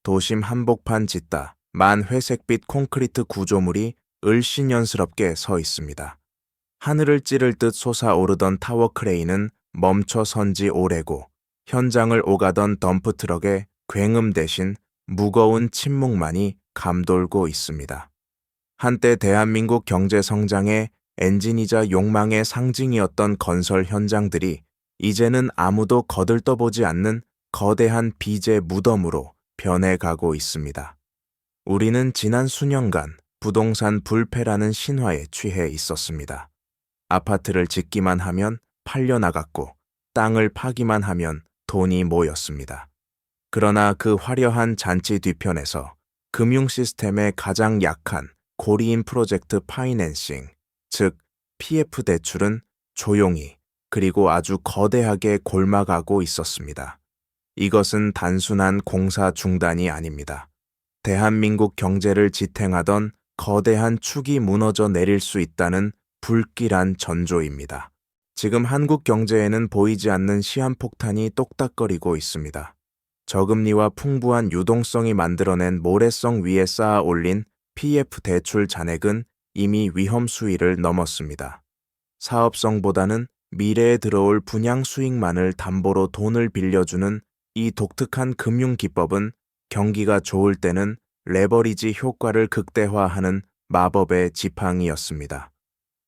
도심 한복판 짓다 만 회색빛 콘크리트 구조물이 을씨년스럽게 서 있습니다. 하늘을 찌를 듯 솟아오르던 타워 크레인은 멈춰 선지 오래고 현장을 오가던 덤프트럭의 굉음 대신 무거운 침묵만이 감돌고 있습니다. 한때 대한민국 경제 성장의 엔진이자 욕망의 상징이었던 건설 현장들이 이제는 아무도 거들떠보지 않는 거대한 빚의 무덤으로 변해가고 있습니다. 우리는 지난 수년간 부동산 불패라는 신화에 취해 있었습니다. 아파트를 짓기만 하면 팔려나갔고 땅을 파기만 하면 돈이 모였습니다. 그러나 그 화려한 잔치 뒤편에서 금융 시스템의 가장 약한 고리인 프로젝트 파이낸싱, 즉 PF 대출은 조용히 그리고 아주 거대하게 골마가고 있었습니다. 이것은 단순한 공사 중단이 아닙니다. 대한민국 경제를 지탱하던 거대한 축이 무너져 내릴 수 있다는 불길한 전조입니다. 지금 한국 경제에는 보이지 않는 시한폭탄이 똑딱거리고 있습니다. 저금리와 풍부한 유동성이 만들어낸 모래성 위에 쌓아 올린 PF 대출 잔액은 이미 위험 수위를 넘었습니다. 사업성보다는 미래에 들어올 분양 수익만을 담보로 돈을 빌려주는 이 독특한 금융 기법은 경기가 좋을 때는 레버리지 효과를 극대화하는 마법의 지팡이였습니다.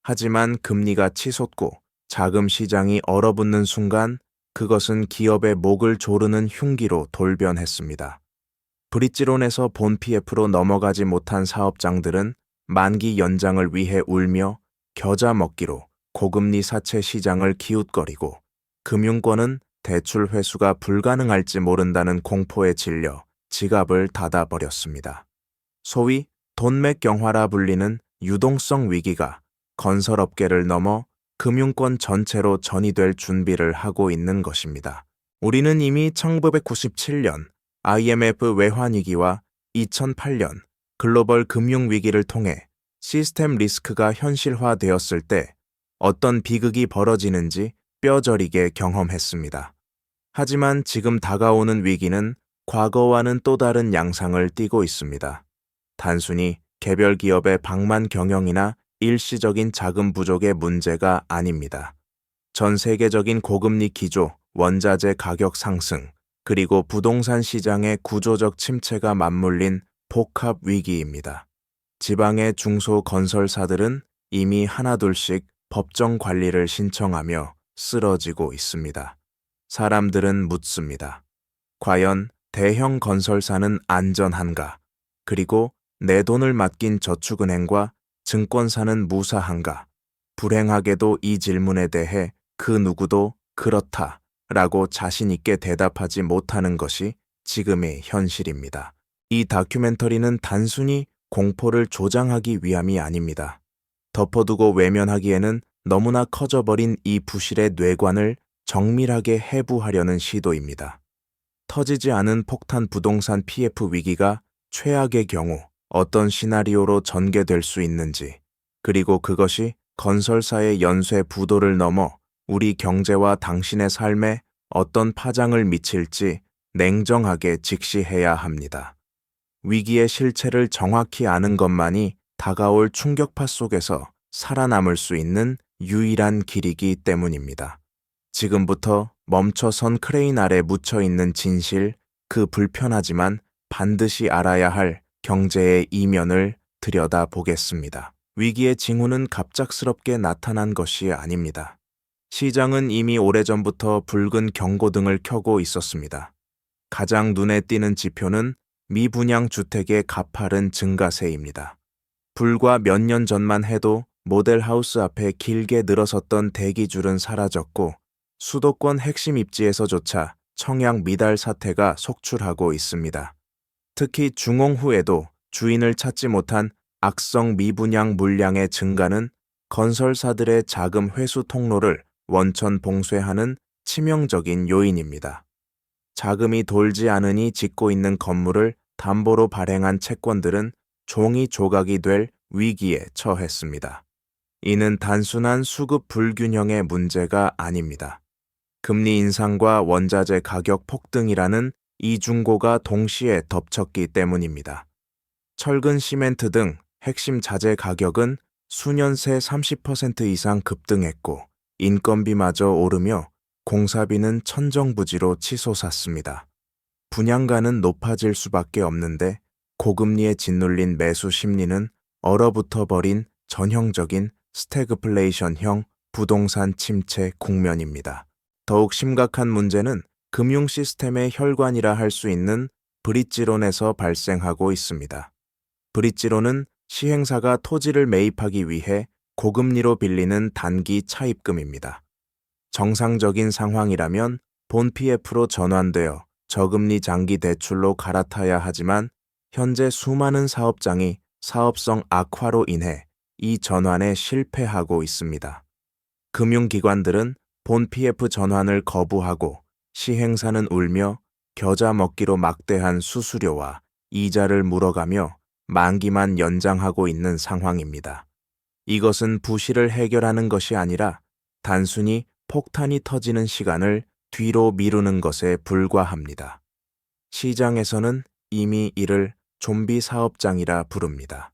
하지만 금리가 치솟고 자금 시장이 얼어붙는 순간 그것은 기업의 목을 조르는 흉기로 돌변했습니다. 브릿지론에서 본 PF로 넘어가지 못한 사업장들은 만기 연장을 위해 울며 겨자 먹기로 고금리 사채 시장을 기웃거리고 금융권은 대출 회수가 불가능할지 모른다는 공포에 질려 지갑을 닫아버렸습니다. 소위 돈맥경화라 불리는 유동성 위기가 건설업계를 넘어 금융권 전체로 전이될 준비를 하고 있는 것입니다. 우리는 이미 1997년 IMF 외환위기와 2008년 글로벌 금융위기를 통해 시스템 리스크가 현실화되었을 때 어떤 비극이 벌어지는지 뼈저리게 경험했습니다. 하지만 지금 다가오는 위기는 과거와는 또 다른 양상을 띠고 있습니다. 단순히 개별 기업의 방만 경영이나 일시적인 자금 부족의 문제가 아닙니다. 전 세계적인 고금리 기조, 원자재 가격 상승, 그리고 부동산 시장의 구조적 침체가 맞물린 복합 위기입니다. 지방의 중소건설사들은 이미 하나둘씩 법정 관리를 신청하며 쓰러지고 있습니다. 사람들은 묻습니다. 과연 대형 건설사는 안전한가? 그리고 내 돈을 맡긴 저축은행과 증권사는 무사한가? 불행하게도 이 질문에 대해 그 누구도 그렇다 라고 자신 있게 대답하지 못하는 것이 지금의 현실입니다. 이 다큐멘터리는 단순히 공포를 조장하기 위함이 아닙니다. 덮어두고 외면하기에는 너무나 커져버린 이 부실의 뇌관을 정밀하게 해부하려는 시도입니다. 터지지 않은 폭탄 부동산 PF 위기가 최악의 경우 어떤 시나리오로 전개될 수 있는지, 그리고 그것이 건설사의 연쇄 부도를 넘어 우리 경제와 당신의 삶에 어떤 파장을 미칠지 냉정하게 직시해야 합니다. 위기의 실체를 정확히 아는 것만이 다가올 충격파 속에서 살아남을 수 있는 유일한 길이기 때문입니다. 지금부터 멈춰선 크레인 아래 묻혀있는 진실, 그 불편하지만 반드시 알아야 할 경제의 이면을 들여다보겠습니다. 위기의 징후는 갑작스럽게 나타난 것이 아닙니다. 시장은 이미 오래전부터 붉은 경고등을 켜고 있었습니다. 가장 눈에 띄는 지표는 미분양 주택의 가파른 증가세입니다. 불과 몇 년 전만 해도 모델하우스 앞에 길게 늘어섰던 대기줄은 사라졌고 수도권 핵심 입지에서조차 청약 미달 사태가 속출하고 있습니다. 특히 중홍 후에도 주인을 찾지 못한 악성 미분양 물량의 증가는 건설사들의 자금 회수 통로를 원천 봉쇄하는 치명적인 요인입니다. 자금이 돌지 않으니 짓고 있는 건물을 담보로 발행한 채권들은 종이 조각이 될 위기에 처했습니다. 이는 단순한 수급 불균형의 문제가 아닙니다. 금리 인상과 원자재 가격 폭등이라는 이중고가 동시에 덮쳤기 때문입니다. 철근, 시멘트 등 핵심 자재 가격은 수년 새 30% 이상 급등했고 인건비마저 오르며 공사비는 천정부지로 치솟았습니다. 분양가는 높아질 수밖에 없는데 고금리에 짓눌린 매수 심리는 얼어붙어 버린 전형적인 스태그플레이션형 부동산 침체 국면입니다. 더욱 심각한 문제는 금융 시스템의 혈관이라 할 수 있는 브릿지론에서 발생하고 있습니다. 브릿지론은 시행사가 토지를 매입하기 위해 고금리로 빌리는 단기 차입금입니다. 정상적인 상황이라면 본 PF로 전환되어 저금리 장기 대출로 갈아타야 하지만 현재 수많은 사업장이 사업성 악화로 인해 이 전환에 실패하고 있습니다. 금융기관들은 본 PF 전환을 거부하고 시행사는 울며 겨자 먹기로 막대한 수수료와 이자를 물어가며 만기만 연장하고 있는 상황입니다. 이것은 부실을 해결하는 것이 아니라 단순히 폭탄이 터지는 시간을 뒤로 미루는 것에 불과합니다. 시장에서는 이미 이를 좀비 사업장이라 부릅니다.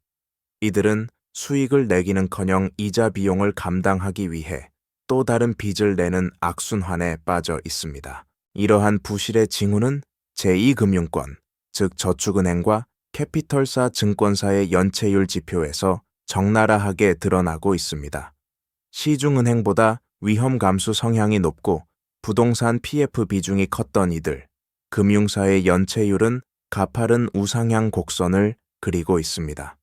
이들은 수익을 내기는커녕 이자 비용을 감당하기 위해 또 다른 빚을 내는 악순환에 빠져 있습니다. 이러한 부실의 징후는 제2금융권, 즉 저축은행과 캐피털사 증권사의 연체율 지표에서 적나라하게 드러나고 있습니다. 시중은행보다 위험 감수 성향이 높고 부동산 PF 비중이 컸던 이들, 금융사의 연체율은 가파른 우상향 곡선을 그리고 있습니다.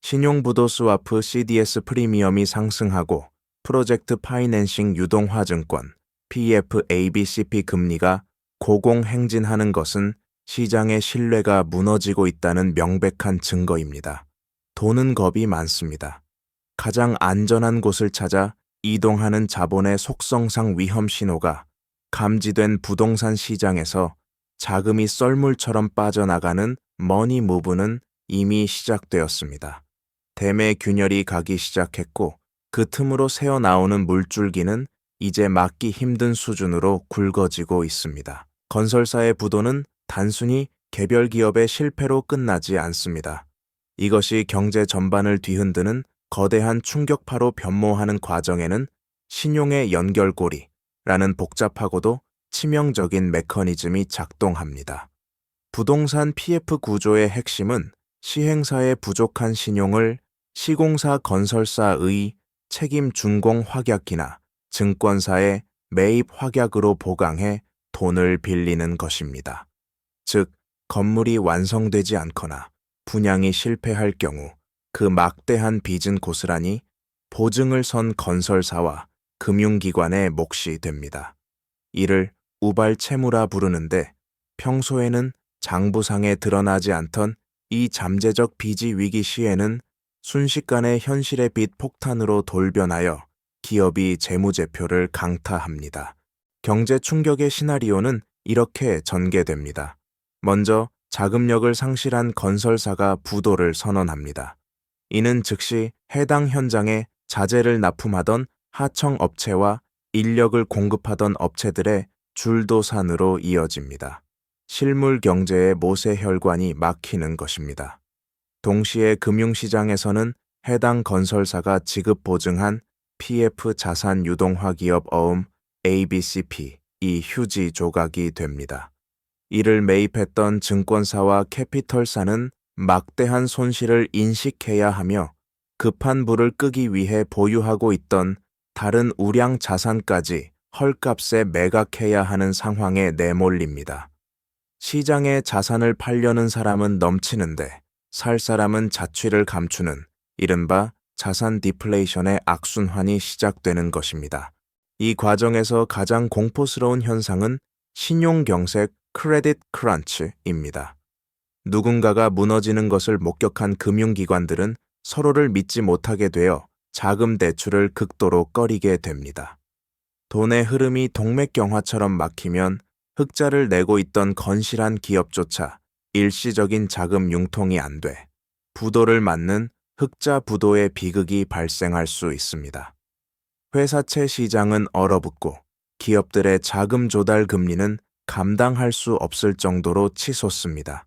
신용부도 스와프 CDS 프리미엄이 상승하고 프로젝트 파이낸싱 유동화증권, PFABCP 금리가 고공행진하는 것은 시장의 신뢰가 무너지고 있다는 명백한 증거입니다. 돈은 겁이 많습니다. 가장 안전한 곳을 찾아 이동하는 자본의 속성상 위험 신호가 감지된 부동산 시장에서 자금이 썰물처럼 빠져나가는 머니 무브는 이미 시작되었습니다. 댐의 균열이 가기 시작했고 그 틈으로 새어나오는 물줄기는 이제 막기 힘든 수준으로 굵어지고 있습니다. 건설사의 부도는 단순히 개별 기업의 실패로 끝나지 않습니다. 이것이 경제 전반을 뒤흔드는 거대한 충격파로 변모하는 과정에는 신용의 연결고리라는 복잡하고도 치명적인 메커니즘이 작동합니다. 부동산 PF 구조의 핵심은 시행사의 부족한 신용을 시공사 건설사의 책임 준공 확약이나 증권사의 매입 확약으로 보강해 돈을 빌리는 것입니다. 즉, 건물이 완성되지 않거나 분양이 실패할 경우 그 막대한 빚은 고스란히 보증을 선 건설사와 금융기관의 몫이 됩니다. 이를 우발 채무라 부르는데 평소에는 장부상에 드러나지 않던 이 잠재적 빚이 위기 시에는 순식간에 현실의 빚 폭탄으로 돌변하여 기업이 재무제표를 강타합니다. 경제 충격의 시나리오는 이렇게 전개됩니다. 먼저 자금력을 상실한 건설사가 부도를 선언합니다. 이는 즉시 해당 현장에 자재를 납품하던 하청업체와 인력을 공급하던 업체들의 줄도산으로 이어집니다. 실물 경제의 모세혈관이 막히는 것입니다. 동시에 금융시장에서는 해당 건설사가 지급 보증한 PF 자산 유동화 기업 어음 ABCP 이 휴지 조각이 됩니다. 이를 매입했던 증권사와 캐피털사는 막대한 손실을 인식해야 하며 급한 불을 끄기 위해 보유하고 있던 다른 우량 자산까지 헐값에 매각해야 하는 상황에 내몰립니다. 시장에 자산을 팔려는 사람은 넘치는데 살 사람은 자취를 감추는 이른바 자산 디플레이션의 악순환이 시작되는 것입니다. 이 과정에서 가장 공포스러운 현상은 신용경색 크레딧 크런치입니다. 누군가가 무너지는 것을 목격한 금융기관들은 서로를 믿지 못하게 되어 자금 대출을 극도로 꺼리게 됩니다. 돈의 흐름이 동맥경화처럼 막히면 흑자를 내고 있던 건실한 기업조차 일시적인 자금 융통이 안 돼 부도를 맞는 흑자 부도의 비극이 발생할 수 있습니다. 회사채 시장은 얼어붙고 기업들의 자금 조달 금리는 감당할 수 없을 정도로 치솟습니다.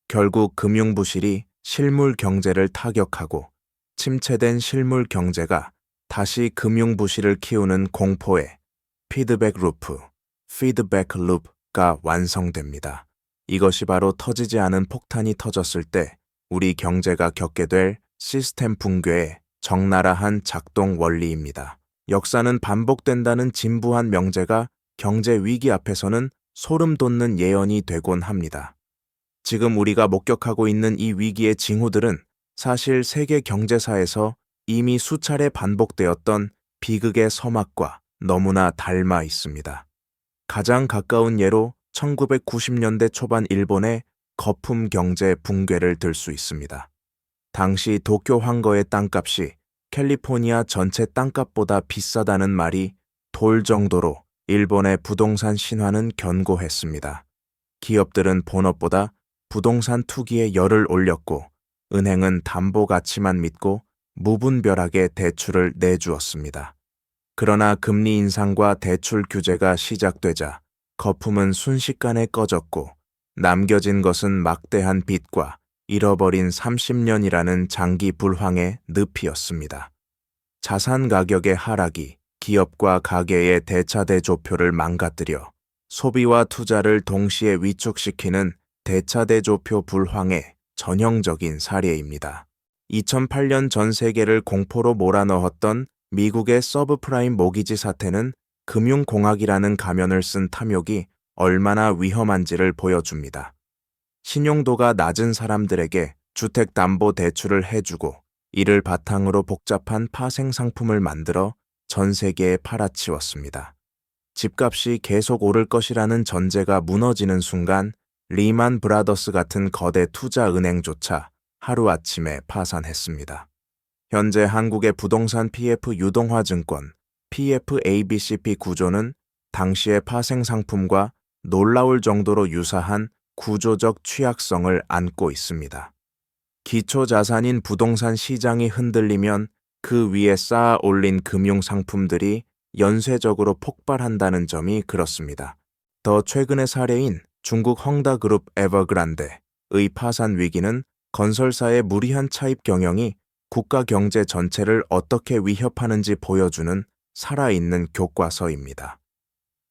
결국 금융부실이 실물 경제를 타격하고 침체된 실물 경제가 다시 금융부실을 키우는 공포의 피드백 룹가 완성됩니다. 이것이 바로 터지지 않은 폭탄이 터졌을 때 우리 경제가 겪게 될 시스템 붕괴의 적나라한 작동 원리입니다. 역사는 반복된다는 진부한 명제가 경제 위기 앞에서는 소름 돋는 예언이 되곤 합니다. 지금 우리가 목격하고 있는 이 위기의 징후들은 사실 세계 경제사에서 이미 수차례 반복되었던 비극의 서막과 너무나 닮아 있습니다. 가장 가까운 예로 1990년대 초반 일본의 거품 경제 붕괴를 들 수 있습니다. 당시 도쿄 황거의 땅값이 캘리포니아 전체 땅값보다 비싸다는 말이 돌 정도로 일본의 부동산 신화는 견고했습니다. 기업들은 본업보다 부동산 투기에 열을 올렸고 은행은 담보 가치만 믿고 무분별하게 대출을 내주었습니다. 그러나 금리 인상과 대출 규제가 시작되자 거품은 순식간에 꺼졌고 남겨진 것은 막대한 빚과 잃어버린 30년이라는 장기 불황의 늪이었습니다. 자산 가격의 하락이 기업과 가계의 대차대조표를 망가뜨려 소비와 투자를 동시에 위축시키는 대차대조표 불황의 전형적인 사례입니다. 2008년 전 세계를 공포로 몰아넣었던 미국의 서브프라임 모기지 사태는 금융공학이라는 가면을 쓴 탐욕이 얼마나 위험한지를 보여줍니다. 신용도가 낮은 사람들에게 주택담보대출을 해주고 이를 바탕으로 복잡한 파생상품을 만들어 전 세계에 팔아치웠습니다. 집값이 계속 오를 것이라는 전제가 무너지는 순간 리만 브라더스 같은 거대 투자은행조차 하루아침에 파산했습니다. 현재 한국의 부동산 PF 유동화증권, PFABCP 구조는 당시의 파생상품과 놀라울 정도로 유사한 구조적 취약성을 안고 있습니다. 기초자산인 부동산 시장이 흔들리면 그 위에 쌓아 올린 금융상품들이 연쇄적으로 폭발한다는 점이 그렇습니다. 더 최근의 사례인 중국 헝다그룹 에버그란데의 파산 위기는 건설사의 무리한 차입 경영이 국가 경제 전체를 어떻게 위협하는지 보여주는 살아있는 교과서입니다.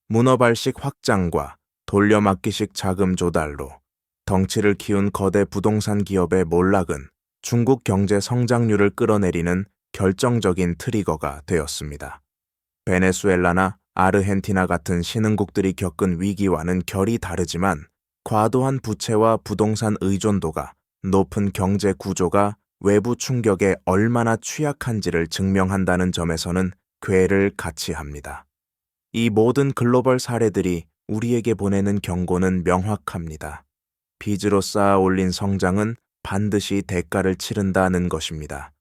문어발식 확장과 돌려막기식 자금 조달로 덩치를 키운 거대 부동산 기업의 몰락은 중국 경제 성장률을 끌어내리는 결정적인 트리거가 되었습니다. 베네수엘라나 아르헨티나 같은 신흥국들이 겪은 위기와는 결이 다르지만 과도한 부채와 부동산 의존도가 높은 경제 구조가 외부 충격에 얼마나 취약한지를 증명한다는 점에서는 궤를 같이 합니다. 이 모든 글로벌 사례들이 우리에게 보내는 경고는 명확합니다. 빚으로 쌓아 올린 성장은 반드시 대가를 치른다는 것입니다.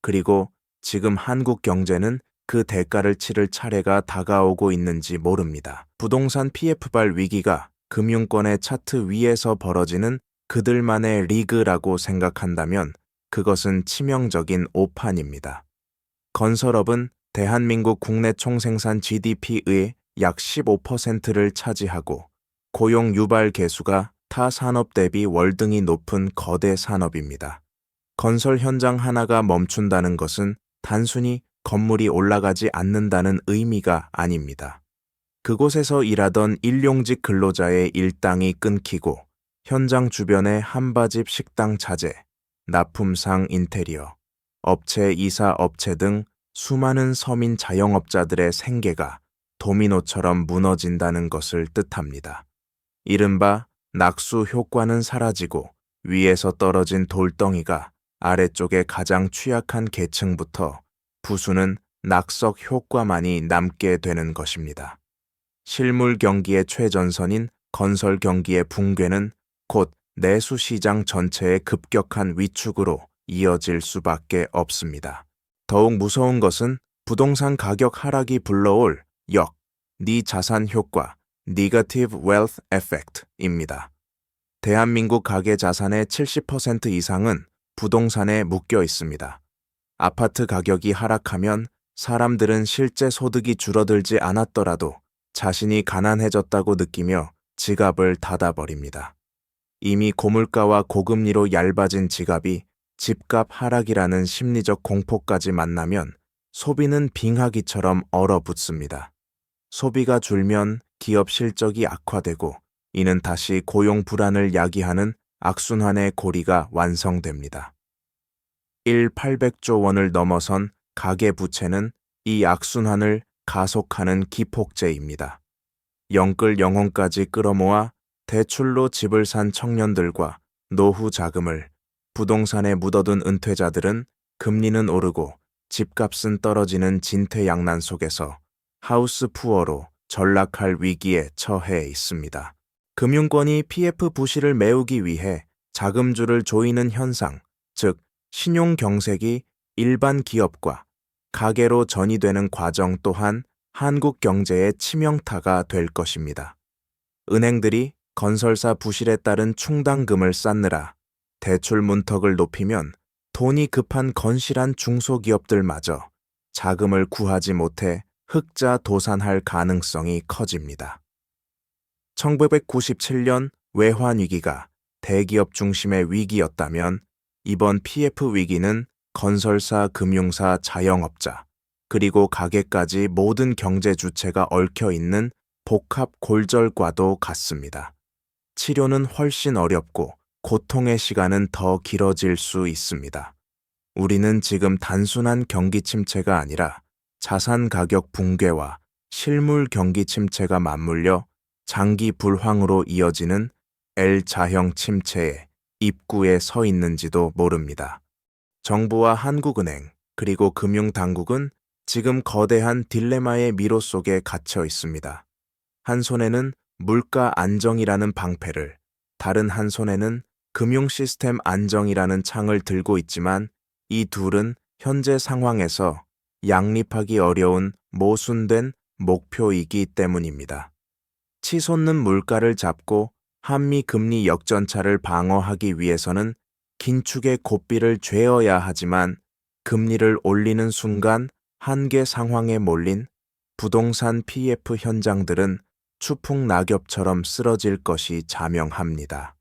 그리고 지금 한국 경제는 그 대가를 치를 차례가 다가오고 있는지 모릅니다. 부동산 PF발 위기가 금융권의 차트 위에서 벌어지는 그들만의 리그라고 생각한다면 그것은 치명적인 오판입니다. 건설업은 대한민국 국내 총생산 GDP의 약 15%를 차지하고 고용 유발 개수가 타 산업 대비 월등히 높은 거대 산업입니다. 건설 현장 하나가 멈춘다는 것은 단순히 건물이 올라가지 않는다는 의미가 아닙니다. 그곳에서 일하던 일용직 근로자의 일당이 끊기고 현장 주변의 한바집 식당 자재, 납품상 인테리어, 업체 이사 업체 등 수많은 서민 자영업자들의 생계가 도미노처럼 무너진다는 것을 뜻합니다. 이른바 낙수 효과는 사라지고 위에서 떨어진 돌덩이가 아래쪽의 가장 취약한 계층부터 부수는 낙석 효과만이 남게 되는 것입니다. 실물 경기의 최전선인 건설 경기의 붕괴는 곧 내수 시장 전체의 급격한 위축으로 이어질 수밖에 없습니다. 더욱 무서운 것은 부동산 가격 하락이 불러올 네 자산 효과, Negative Wealth Effect입니다. 대한민국 가계 자산의 70% 이상은 부동산에 묶여 있습니다. 아파트 가격이 하락하면 사람들은 실제 소득이 줄어들지 않았더라도 자신이 가난해졌다고 느끼며 지갑을 닫아버립니다. 이미 고물가와 고금리로 얇아진 지갑이 집값 하락이라는 심리적 공포까지 만나면 소비는 빙하기처럼 얼어붙습니다. 소비가 줄면 기업 실적이 악화되고 이는 다시 고용 불안을 야기하는 악순환의 고리가 완성됩니다. 800조 원을 넘어선 가계부채는 이 악순환을 가속하는 기폭제입니다. 영끌 영혼까지 끌어모아 대출로 집을 산 청년들과 노후 자금을 부동산에 묻어둔 은퇴자들은 금리는 오르고 집값은 떨어지는 진퇴양난 속에서 하우스 푸어로 전락할 위기에 처해 있습니다. 금융권이 PF 부실을 메우기 위해 자금줄을 조이는 현상, 즉 신용경색이 일반 기업과 가계로 전이되는 과정 또한 한국 경제의 치명타가 될 것입니다. 은행들이 건설사 부실에 따른 충당금을 쌓느라 대출 문턱을 높이면 돈이 급한 건실한 중소기업들마저 자금을 구하지 못해 흑자 도산할 가능성이 커집니다. 1997년 외환위기가 대기업 중심의 위기였다면 이번 PF 위기는 건설사, 금융사, 자영업자, 그리고 가게까지 모든 경제 주체가 얽혀있는 복합 골절과도 같습니다. 치료는 훨씬 어렵고 고통의 시간은 더 길어질 수 있습니다. 우리는 지금 단순한 경기 침체가 아니라 자산 가격 붕괴와 실물 경기 침체가 맞물려 장기 불황으로 이어지는 L자형 침체의 입구에 서 있는지도 모릅니다. 정부와 한국은행 그리고 금융당국은 지금 거대한 딜레마의 미로 속에 갇혀 있습니다. 한 손에는 물가 안정이라는 방패를, 다른 한 손에는 금융 시스템 안정이라는 창을 들고 있지만 이 둘은 현재 상황에서 양립하기 어려운 모순된 목표이기 때문입니다. 치솟는 물가를 잡고 한미 금리 역전차를 방어하기 위해서는 긴축의 고삐를 죄어야 하지만 금리를 올리는 순간 한계 상황에 몰린 부동산 PF 현장들은 추풍 낙엽처럼 쓰러질 것이 자명합니다.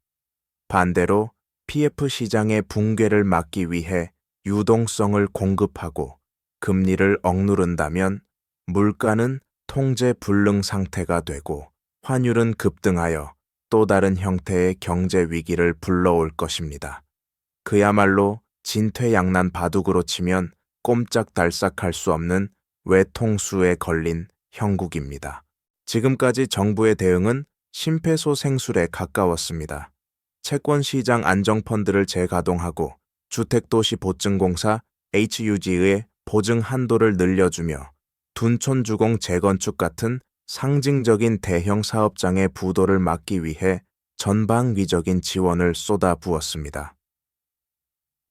반대로 PF 시장의 붕괴를 막기 위해 유동성을 공급하고 금리를 억누른다면 물가는 통제 불능 상태가 되고 환율은 급등하여 또 다른 형태의 경제 위기를 불러올 것입니다. 그야말로 진퇴양난 바둑으로 치면 꼼짝달싹할 수 없는 외통수에 걸린 형국입니다. 지금까지 정부의 대응은 심폐소생술에 가까웠습니다. 채권시장 안정펀드를 재가동하고 주택도시보증공사 HUG의 보증 한도를 늘려주며 둔촌주공 재건축 같은 상징적인 대형 사업장의 부도를 막기 위해 전방위적인 지원을 쏟아부었습니다.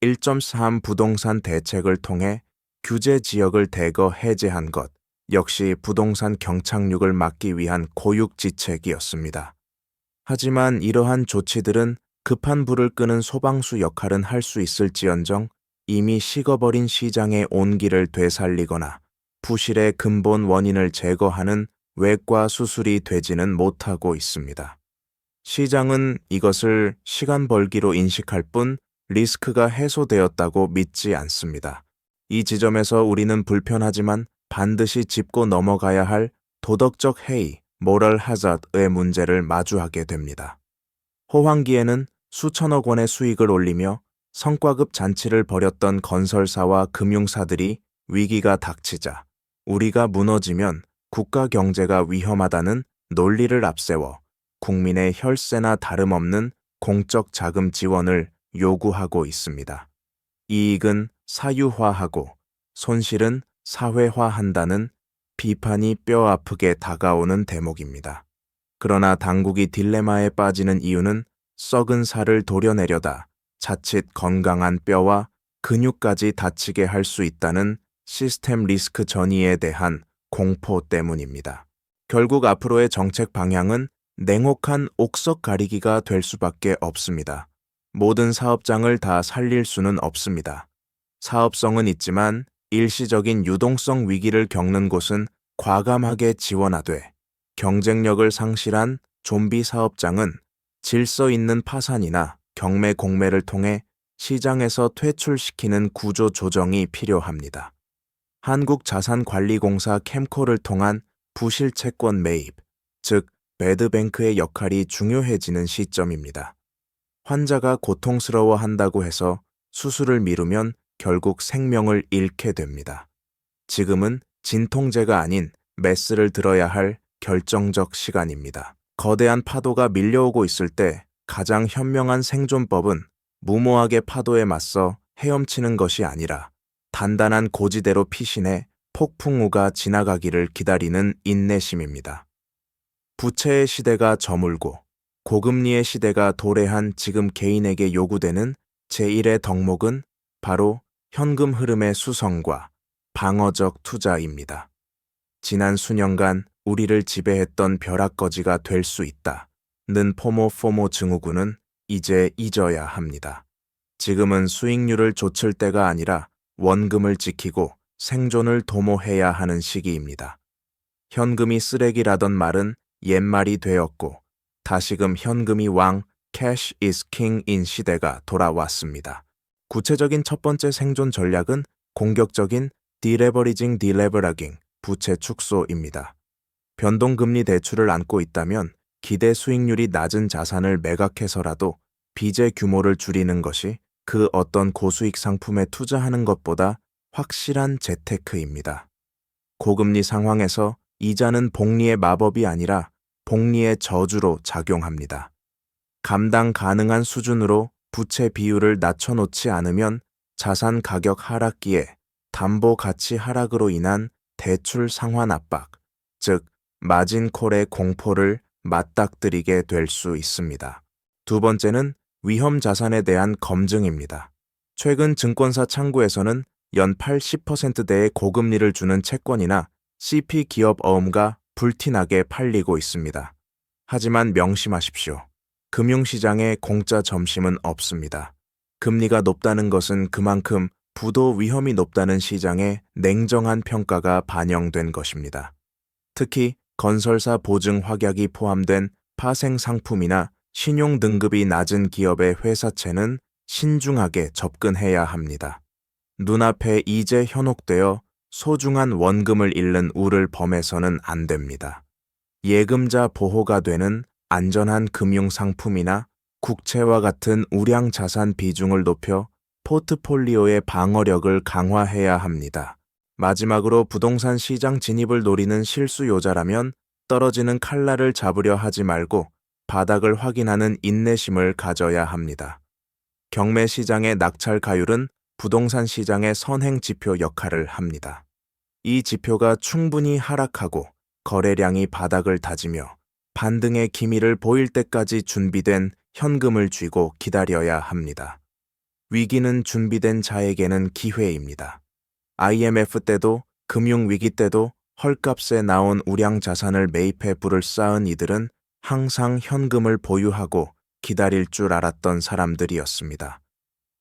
1.3 부동산 대책을 통해 규제 지역을 대거 해제한 것 역시 부동산 경착륙을 막기 위한 고육지책이었습니다. 하지만 이러한 조치들은 급한 불을 끄는 소방수 역할은 할 수 있을지언정 이미 식어버린 시장의 온기를 되살리거나 부실의 근본 원인을 제거하는 외과 수술이 되지는 못하고 있습니다. 시장은 이것을 시간 벌기로 인식할 뿐 리스크가 해소되었다고 믿지 않습니다. 이 지점에서 우리는 불편하지만 반드시 짚고 넘어가야 할 도덕적 해이, 모럴 하자드의 문제를 마주하게 됩니다. 호황기에는 수천억 원의 수익을 올리며 성과급 잔치를 벌였던 건설사와 금융사들이 위기가 닥치자 우리가 무너지면 국가 경제가 위험하다는 논리를 앞세워 국민의 혈세나 다름없는 공적 자금 지원을 요구하고 있습니다. 이익은 사유화하고 손실은 사회화한다는 비판이 뼈아프게 다가오는 대목입니다. 그러나 당국이 딜레마에 빠지는 이유는 썩은 살을 도려내려다 자칫 건강한 뼈와 근육까지 다치게 할 수 있다는 시스템 리스크 전이에 대한 공포 때문입니다. 결국 앞으로의 정책 방향은 냉혹한 옥석 가리기가 될 수밖에 없습니다. 모든 사업장을 다 살릴 수는 없습니다. 사업성은 있지만 일시적인 유동성 위기를 겪는 곳은 과감하게 지원하되 경쟁력을 상실한 좀비 사업장은 질서 있는 파산이나 경매 공매를 통해 시장에서 퇴출시키는 구조 조정이 필요합니다. 한국자산관리공사 캠코를 통한 부실 채권 매입, 즉 배드뱅크의 역할이 중요해지는 시점입니다. 환자가 고통스러워한다고 해서 수술을 미루면 결국 생명을 잃게 됩니다. 지금은 진통제가 아닌 메스를 들어야 할 결정적 시간입니다. 거대한 파도가 밀려오고 있을 때 가장 현명한 생존법은 무모하게 파도에 맞서 헤엄치는 것이 아니라 단단한 고지대로 피신해 폭풍우가 지나가기를 기다리는 인내심입니다. 부채의 시대가 저물고 고금리의 시대가 도래한 지금 개인에게 요구되는 제1의 덕목은 바로 현금 흐름의 수성과 방어적 투자입니다. 지난 수년간 우리를 지배했던 벼락거지가 될 수 있다는 포모 증후군은 이제 잊어야 합니다. 지금은 수익률을 좇을 때가 아니라 원금을 지키고 생존을 도모해야 하는 시기입니다. 현금이 쓰레기라던 말은 옛말이 되었고 다시금 현금이 왕, cash is king인 시대가 돌아왔습니다. 구체적인 첫 번째 생존 전략은 공격적인 deleveraging, 부채 축소입니다. 변동금리 대출을 안고 있다면 기대 수익률이 낮은 자산을 매각해서라도 빚의 규모를 줄이는 것이 그 어떤 고수익 상품에 투자하는 것보다 확실한 재테크입니다. 고금리 상황에서 이자는 복리의 마법이 아니라 복리의 저주로 작용합니다. 감당 가능한 수준으로 부채 비율을 낮춰놓지 않으면 자산 가격 하락기에 담보 가치 하락으로 인한 대출 상환 압박, 즉 마진콜의 공포를 맞닥뜨리게 될 수 있습니다. 두 번째는 위험 자산에 대한 검증입니다. 최근 증권사 창구에서는 연 80%대의 고금리를 주는 채권이나 CP 기업 어음가 불티나게 팔리고 있습니다. 하지만 명심하십시오. 금융시장에 공짜 점심은 없습니다. 금리가 높다는 것은 그만큼 부도 위험이 높다는 시장의 냉정한 평가가 반영된 것입니다. 특히 건설사 보증 확약이 포함된 파생 상품이나 신용 등급이 낮은 기업의 회사채는 신중하게 접근해야 합니다. 눈앞에 이제 현혹되어 소중한 원금을 잃는 우를 범해서는 안 됩니다. 예금자 보호가 되는 안전한 금융상품이나 국채와 같은 우량 자산 비중을 높여 포트폴리오의 방어력을 강화해야 합니다. 마지막으로 부동산 시장 진입을 노리는 실수요자라면 떨어지는 칼날을 잡으려 하지 말고 바닥을 확인하는 인내심을 가져야 합니다. 경매 시장의 낙찰 가율은 부동산 시장의 선행 지표 역할을 합니다. 이 지표가 충분히 하락하고 거래량이 바닥을 다지며 반등의 기미를 보일 때까지 준비된 현금을 쥐고 기다려야 합니다. 위기는 준비된 자에게는 기회입니다. IMF 때도 금융위기 때도 헐값에 나온 우량 자산을 매입해 부를 쌓은 이들은 항상 현금을 보유하고 기다릴 줄 알았던 사람들이었습니다.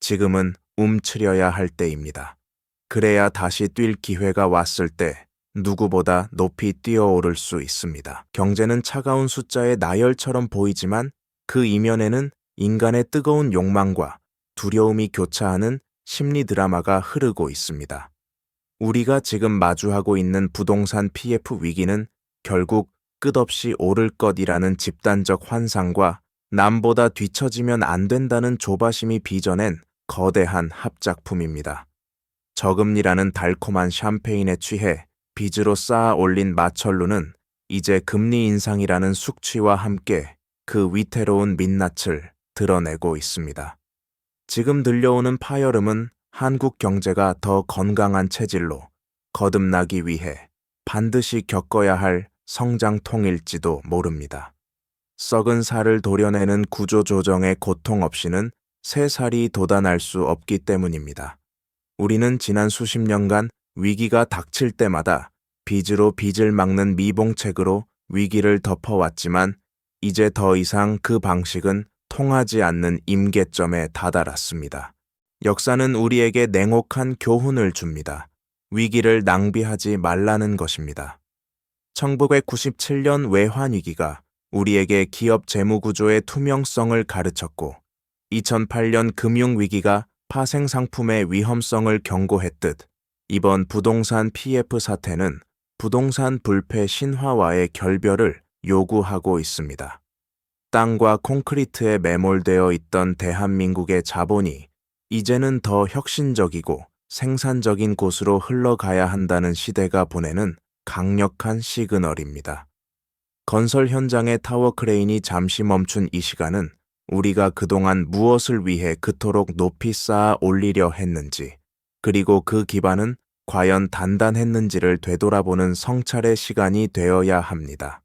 지금은 움츠려야 할 때입니다. 그래야 다시 뛸 기회가 왔을 때 누구보다 높이 뛰어오를 수 있습니다. 경제는 차가운 숫자의 나열처럼 보이지만 그 이면에는 인간의 뜨거운 욕망과 두려움이 교차하는 심리 드라마가 흐르고 있습니다. 우리가 지금 마주하고 있는 부동산 PF 위기는 결국 끝없이 오를 것이라는 집단적 환상과 남보다 뒤처지면 안 된다는 조바심이 빚어낸 거대한 합작품입니다. 저금리라는 달콤한 샴페인에 취해 빚으로 쌓아 올린 마철루는 이제 금리 인상이라는 숙취와 함께 그 위태로운 민낯을 드러내고 있습니다. 지금 들려오는 파열음은 한국 경제가 더 건강한 체질로 거듭나기 위해 반드시 겪어야 할 성장통일지도 모릅니다. 썩은 살을 도려내는 구조조정의 고통 없이는 새 살이 돋아날 수 없기 때문입니다. 우리는 지난 수십 년간 위기가 닥칠 때마다 빚으로 빚을 막는 미봉책으로 위기를 덮어왔지만 이제 더 이상 그 방식은 통하지 않는 임계점에 다다랐습니다. 역사는 우리에게 냉혹한 교훈을 줍니다. 위기를 낭비하지 말라는 것입니다. 1997년 외환위기가 우리에게 기업 재무구조의 투명성을 가르쳤고 2008년 금융위기가 파생 상품의 위험성을 경고했듯 이번 부동산 PF 사태는 부동산 불패 신화와의 결별을 요구하고 있습니다. 땅과 콘크리트에 매몰되어 있던 대한민국의 자본이 이제는 더 혁신적이고 생산적인 곳으로 흘러가야 한다는 시대가 보내는 강력한 시그널입니다. 건설 현장의 타워 크레인이 잠시 멈춘 이 시간은 우리가 그동안 무엇을 위해 그토록 높이 쌓아 올리려 했는지, 그리고 그 기반은 과연 단단했는지를 되돌아보는 성찰의 시간이 되어야 합니다.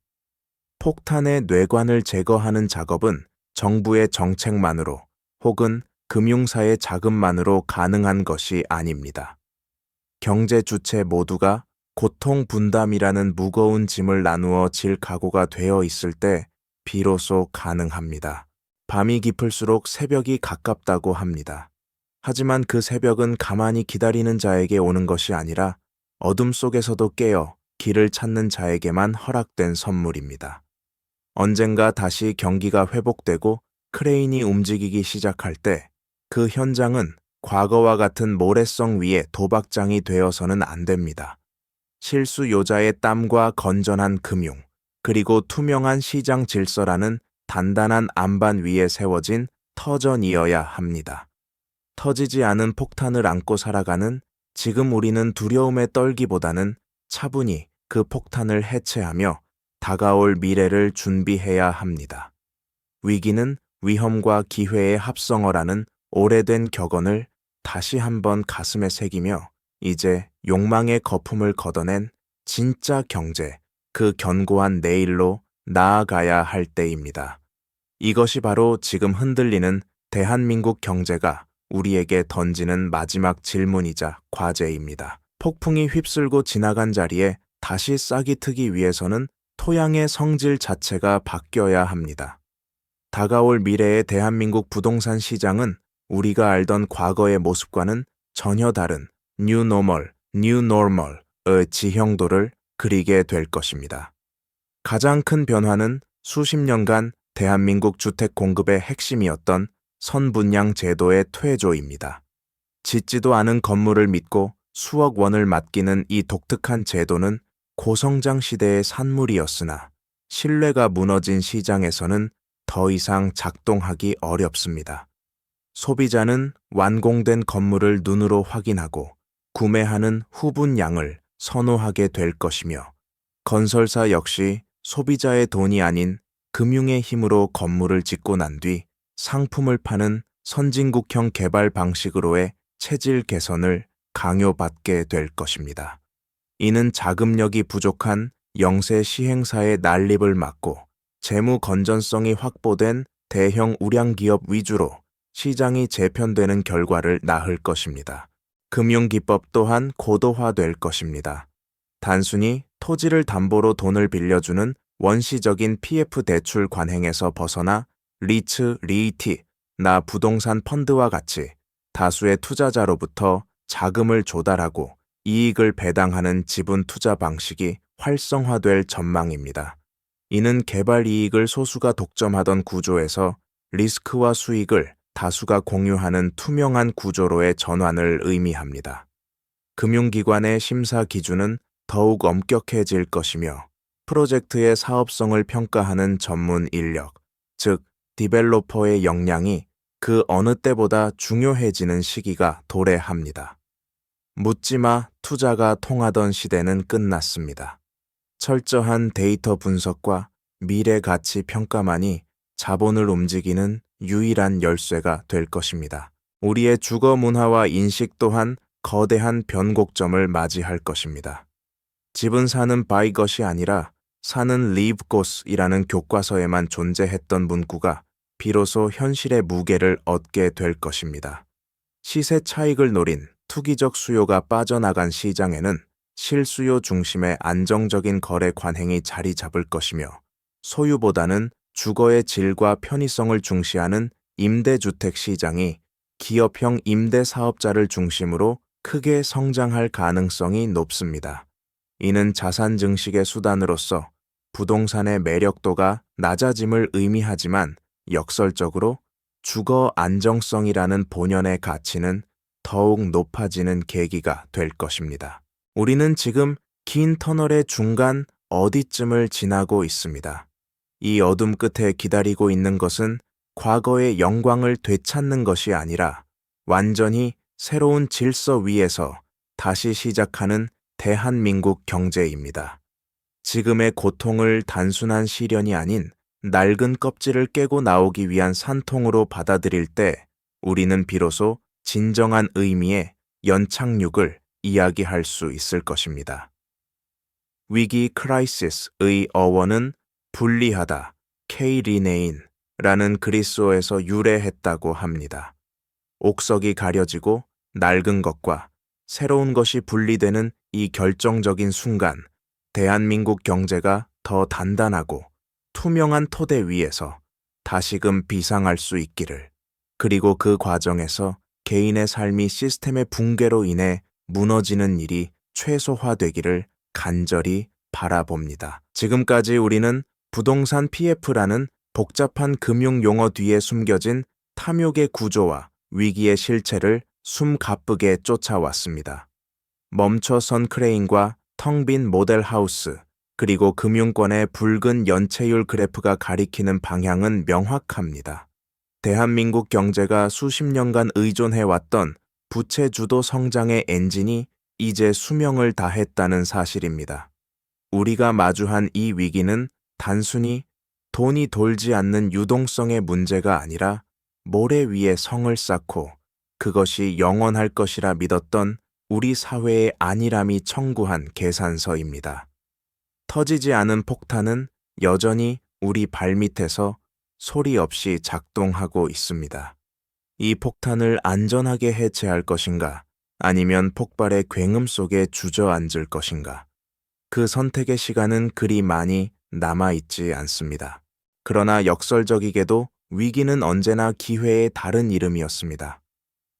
폭탄의 뇌관을 제거하는 작업은 정부의 정책만으로 혹은 금융사의 자금만으로 가능한 것이 아닙니다. 경제 주체 모두가 고통 분담이라는 무거운 짐을 나누어 질 각오가 되어 있을 때 비로소 가능합니다. 밤이 깊을수록 새벽이 가깝다고 합니다. 하지만 그 새벽은 가만히 기다리는 자에게 오는 것이 아니라 어둠 속에서도 깨어 길을 찾는 자에게만 허락된 선물입니다. 언젠가 다시 경기가 회복되고 크레인이 움직이기 시작할 때 그 현장은 과거와 같은 모래성 위에 도박장이 되어서는 안 됩니다. 실수요자의 땀과 건전한 금융, 그리고 투명한 시장 질서라는 단단한 안반 위에 세워진 터전이어야 합니다. 터지지 않은 폭탄을 안고 살아가는 지금 우리는 두려움에 떨기보다는 차분히 그 폭탄을 해체하며 다가올 미래를 준비해야 합니다. 위기는 위험과 기회의 합성어라는 오래된 격언을 다시 한번 가슴에 새기며 이제 욕망의 거품을 걷어낸 진짜 경제, 그 견고한 내일로 나아가야 할 때입니다. 이것이 바로 지금 흔들리는 대한민국 경제가 우리에게 던지는 마지막 질문이자 과제입니다. 폭풍이 휩쓸고 지나간 자리에 다시 싹이 트기 위해서는 토양의 성질 자체가 바뀌어야 합니다. 다가올 미래의 대한민국 부동산 시장은 우리가 알던 과거의 모습과는 전혀 다른 New Normal, New Normal의 지형도를 그리게 될 것입니다. 가장 큰 변화는 수십 년간 대한민국 주택 공급의 핵심이었던 선분양 제도의 퇴조입니다. 짓지도 않은 건물을 믿고 수억 원을 맡기는 이 독특한 제도는 고성장 시대의 산물이었으나 신뢰가 무너진 시장에서는 더 이상 작동하기 어렵습니다. 소비자는 완공된 건물을 눈으로 확인하고 구매하는 후분양을 선호하게 될 것이며 건설사 역시 소비자의 돈이 아닌 금융의 힘으로 건물을 짓고 난 뒤 상품을 파는 선진국형 개발 방식으로의 체질 개선을 강요받게 될 것입니다. 이는 자금력이 부족한 영세 시행사의 난립을 막고 재무 건전성이 확보된 대형 우량기업 위주로 시장이 재편되는 결과를 낳을 것입니다. 금융기법 또한 고도화될 것입니다. 단순히 토지를 담보로 돈을 빌려주는 원시적인 PF 대출 관행에서 벗어나 리츠, 리이티, 나 부동산 펀드와 같이 다수의 투자자로부터 자금을 조달하고 이익을 배당하는 지분 투자 방식이 활성화될 전망입니다. 이는 개발 이익을 소수가 독점하던 구조에서 리스크와 수익을 다수가 공유하는 투명한 구조로의 전환을 의미합니다. 금융기관의 심사 기준은 더욱 엄격해질 것이며 프로젝트의 사업성을 평가하는 전문 인력, 즉 디벨로퍼의 역량이 그 어느 때보다 중요해지는 시기가 도래합니다. 묻지마 투자가 통하던 시대는 끝났습니다. 철저한 데이터 분석과 미래 가치 평가만이 자본을 움직이는 유일한 열쇠가 될 것입니다. 우리의 주거 문화와 인식 또한 거대한 변곡점을 맞이할 것입니다. 집은 사는 바이 것이 아니라 사는 리브 곳이라는 교과서에만 존재했던 문구가 비로소 현실의 무게를 얻게 될 것입니다. 시세 차익을 노린 투기적 수요가 빠져나간 시장에는 실수요 중심의 안정적인 거래 관행이 자리 잡을 것이며 소유보다는 주거의 질과 편의성을 중시하는 임대주택 시장이 기업형 임대사업자를 중심으로 크게 성장할 가능성이 높습니다. 이는 자산 증식의 수단으로서 부동산의 매력도가 낮아짐을 의미하지만 역설적으로 주거 안정성이라는 본연의 가치는 더욱 높아지는 계기가 될 것입니다. 우리는 지금 긴 터널의 중간 어디쯤을 지나고 있습니다. 이 어둠 끝에 기다리고 있는 것은 과거의 영광을 되찾는 것이 아니라 완전히 새로운 질서 위에서 다시 시작하는 대한민국 경제입니다. 지금의 고통을 단순한 시련이 아닌 낡은 껍질을 깨고 나오기 위한 산통으로 받아들일 때 우리는 비로소 진정한 의미의 연착륙을 이야기할 수 있을 것입니다. 위기 크라이시스의 어원은 분리하다, 케이리네인라는 그리스어에서 유래했다고 합니다. 옥석이 가려지고 낡은 것과 새로운 것이 분리되는 이 결정적인 순간, 대한민국 경제가 더 단단하고 투명한 토대 위에서 다시금 비상할 수 있기를, 그리고 그 과정에서 개인의 삶이 시스템의 붕괴로 인해 무너지는 일이 최소화되기를 간절히 바라봅니다. 지금까지 우리는 부동산 PF라는 복잡한 금융 용어 뒤에 숨겨진 탐욕의 구조와 위기의 실체를 숨가쁘게 쫓아왔습니다. 멈춰선 크레인과 텅 빈 모델하우스, 그리고 금융권의 붉은 연체율 그래프가 가리키는 방향은 명확합니다. 대한민국 경제가 수십 년간 의존해왔던 부채 주도 성장의 엔진이 이제 수명을 다했다는 사실입니다. 우리가 마주한 이 위기는 단순히 돈이 돌지 않는 유동성의 문제가 아니라 모래 위에 성을 쌓고 그것이 영원할 것이라 믿었던 우리 사회의 안일함이 청구한 계산서입니다. 터지지 않은 폭탄은 여전히 우리 발밑에서 소리 없이 작동하고 있습니다. 이 폭탄을 안전하게 해체할 것인가, 아니면 폭발의 굉음 속에 주저앉을 것인가. 그 선택의 시간은 그리 많이 남아있지 않습니다. 그러나 역설적이게도 위기는 언제나 기회의 다른 이름이었습니다.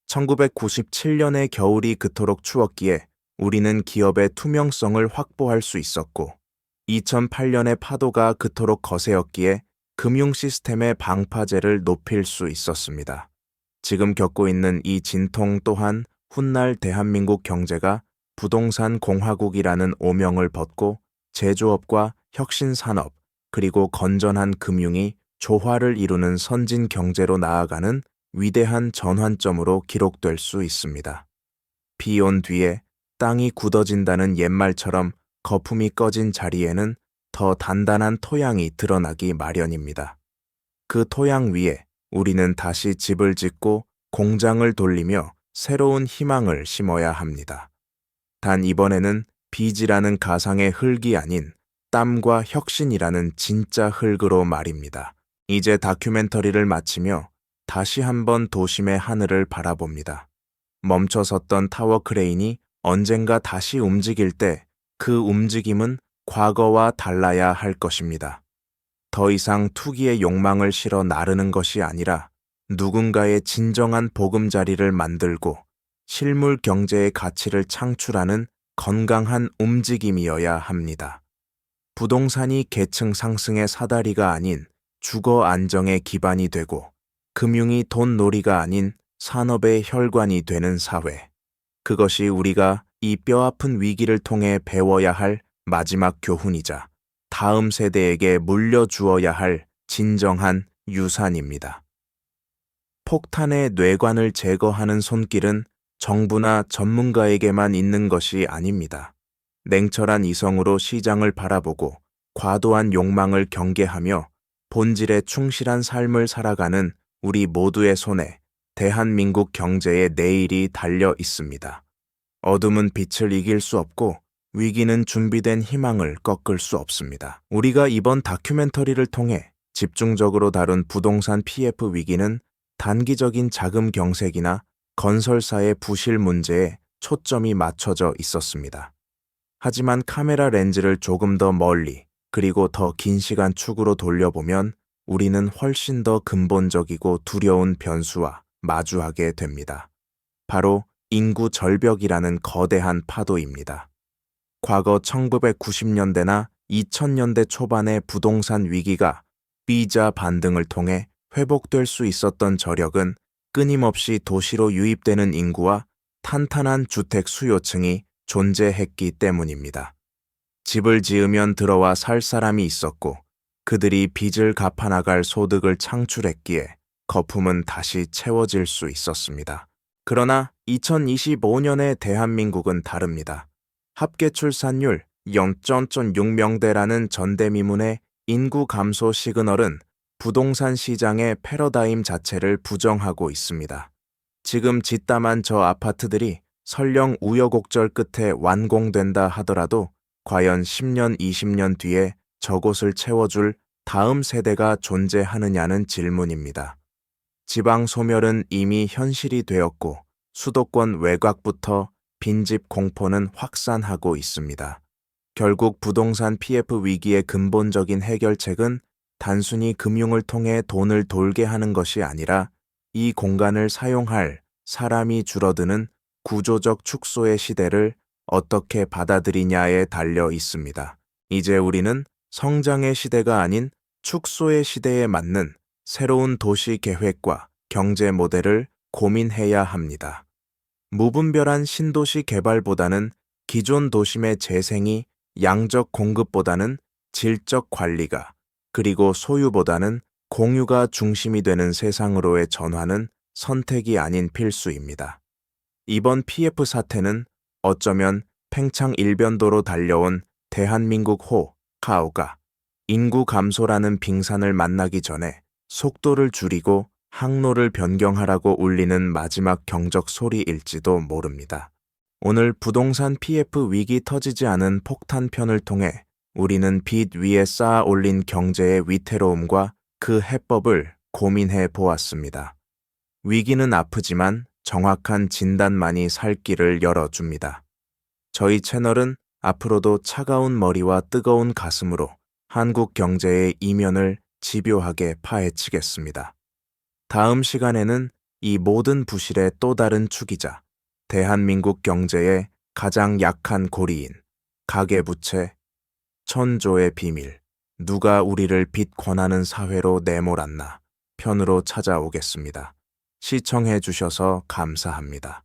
1997년의 겨울이 그토록 추웠기에 우리는 기업의 투명성을 확보할 수 있었고, 2008년의 파도가 그토록 거세었기에 금융 시스템의 방파제를 높일 수 있었습니다. 지금 겪고 있는 이 진통 또한 훗날 대한민국 경제가 부동산 공화국이라는 오명을 벗고 제조업과 혁신산업, 그리고 건전한 금융이 조화를 이루는 선진 경제로 나아가는 위대한 전환점으로 기록될 수 있습니다. 비 온 뒤에 땅이 굳어진다는 옛말처럼 거품이 꺼진 자리에는 더 단단한 토양이 드러나기 마련입니다. 그 토양 위에 우리는 다시 집을 짓고 공장을 돌리며 새로운 희망을 심어야 합니다. 단 이번에는 빚이라는 가상의 흙이 아닌 땀과 혁신이라는 진짜 흙으로 말입니다. 이제 다큐멘터리를 마치며 다시 한번 도심의 하늘을 바라봅니다. 멈춰섰던 타워 크레인이 언젠가 다시 움직일 때 그 움직임은 과거와 달라야 할 것입니다. 더 이상 투기의 욕망을 실어 나르는 것이 아니라 누군가의 진정한 보금자리를 만들고 실물 경제의 가치를 창출하는 건강한 움직임이어야 합니다. 부동산이 계층 상승의 사다리가 아닌 주거 안정의 기반이 되고, 금융이 돈놀이가 아닌 산업의 혈관이 되는 사회. 그것이 우리가 이 뼈아픈 위기를 통해 배워야 할 마지막 교훈이자 다음 세대에게 물려주어야 할 진정한 유산입니다. 폭탄의 뇌관을 제거하는 손길은 정부나 전문가에게만 있는 것이 아닙니다. 냉철한 이성으로 시장을 바라보고 과도한 욕망을 경계하며 본질에 충실한 삶을 살아가는 우리 모두의 손에 대한민국 경제의 내일이 달려 있습니다. 어둠은 빛을 이길 수 없고 위기는 준비된 희망을 꺾을 수 없습니다. 우리가 이번 다큐멘터리를 통해 집중적으로 다룬 부동산 PF 위기는 단기적인 자금 경색이나 건설사의 부실 문제에 초점이 맞춰져 있었습니다. 하지만 카메라 렌즈를 조금 더 멀리, 그리고 더 긴 시간 축으로 돌려보면 우리는 훨씬 더 근본적이고 두려운 변수와 마주하게 됩니다. 바로 인구 절벽이라는 거대한 파도입니다. 과거 1990년대나 2000년대 초반의 부동산 위기가 비자 반등을 통해 회복될 수 있었던 저력은 끊임없이 도시로 유입되는 인구와 탄탄한 주택 수요층이 존재했기 때문입니다. 집을 지으면 들어와 살 사람이 있었고 그들이 빚을 갚아 나갈 소득을 창출했기에 거품은 다시 채워질 수 있었습니다. 그러나 2025년의 대한민국은 다릅니다. 합계 출산율 0.6명대라는 전대미문의 인구 감소 시그널은 부동산 시장의 패러다임 자체를 부정하고 있습니다. 지금 짓담한 저 아파트들이 설령 우여곡절 끝에 완공된다 하더라도 과연 10년, 20년 뒤에 저곳을 채워줄 다음 세대가 존재하느냐는 질문입니다. 지방 소멸은 이미 현실이 되었고 수도권 외곽부터 빈집 공포는 확산하고 있습니다. 결국 부동산 PF 위기의 근본적인 해결책은 단순히 금융을 통해 돈을 돌게 하는 것이 아니라 이 공간을 사용할 사람이 줄어드는 구조적 축소의 시대를 어떻게 받아들이냐에 달려 있습니다. 이제 우리는 성장의 시대가 아닌 축소의 시대에 맞는 새로운 도시 계획과 경제 모델을 고민해야 합니다. 무분별한 신도시 개발보다는 기존 도심의 재생이 양적 공급보다는 질적 관리가 그리고 소유보다는 공유가 중심이 되는 세상으로의 전환은 선택이 아닌 필수입니다. 이번 PF 사태는 어쩌면 팽창 일변도로 달려온 대한민국 카오가 인구 감소라는 빙산을 만나기 전에 속도를 줄이고 항로를 변경하라고 울리는 마지막 경적 소리일지도 모릅니다. 오늘 부동산 PF 위기 터지지 않은 폭탄편을 통해 우리는 빚 위에 쌓아 올린 경제의 위태로움과 그 해법을 고민해 보았습니다. 위기는 아프지만 정확한 진단만이 살 길을 열어줍니다. 저희 채널은 앞으로도 차가운 머리와 뜨거운 가슴으로 한국 경제의 이면을 집요하게 파헤치겠습니다. 다음 시간에는 이 모든 부실의 또 다른 축이자 대한민국 경제의 가장 약한 고리인 가계부채, 천조의 비밀, 누가 우리를 빚 권하는 사회로 내몰았나 편으로 찾아오겠습니다. 시청해 주셔서 감사합니다.